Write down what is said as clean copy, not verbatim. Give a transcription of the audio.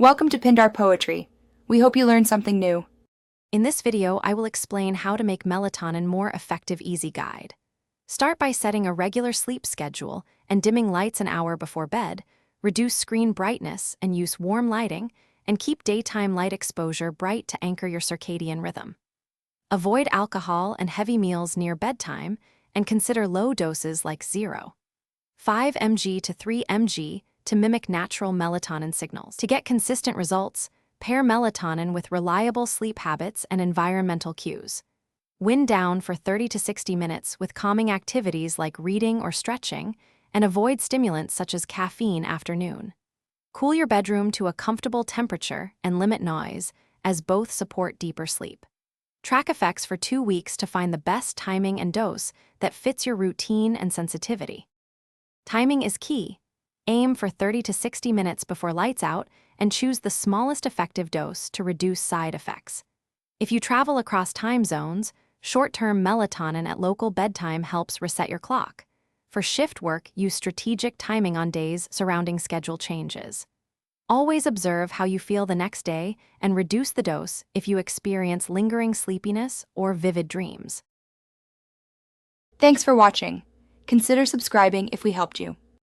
Welcome to Pindar Poetry. We hope you learned something new. In this video, I will explain how to make melatonin more effective easy guide. Start by setting a regular sleep schedule and dimming lights an hour before bed, reduce screen brightness and use warm lighting, and keep daytime light exposure bright to anchor your circadian rhythm. Avoid alcohol and heavy meals near bedtime, and consider low doses like 0.5 mg to 3 mg to mimic natural melatonin signals. To get consistent results, pair melatonin with reliable sleep habits and environmental cues. Wind down for 30 to 60 minutes with calming activities like reading or stretching, and avoid stimulants such as caffeine after noon. Cool your bedroom to a comfortable temperature and limit noise, as both support deeper sleep. Track effects for 2 weeks to find the best timing and dose that fits your routine and sensitivity. Timing is key. Aim for 30 to 60 minutes before lights out and choose the smallest effective dose to reduce side effects. If you travel across time zones, short-term melatonin at local bedtime helps reset your clock. For shift work, use strategic timing on days surrounding schedule changes. Always observe how you feel the next day and reduce the dose if you experience lingering sleepiness or vivid dreams. Thanks for watching. Consider subscribing if we helped you.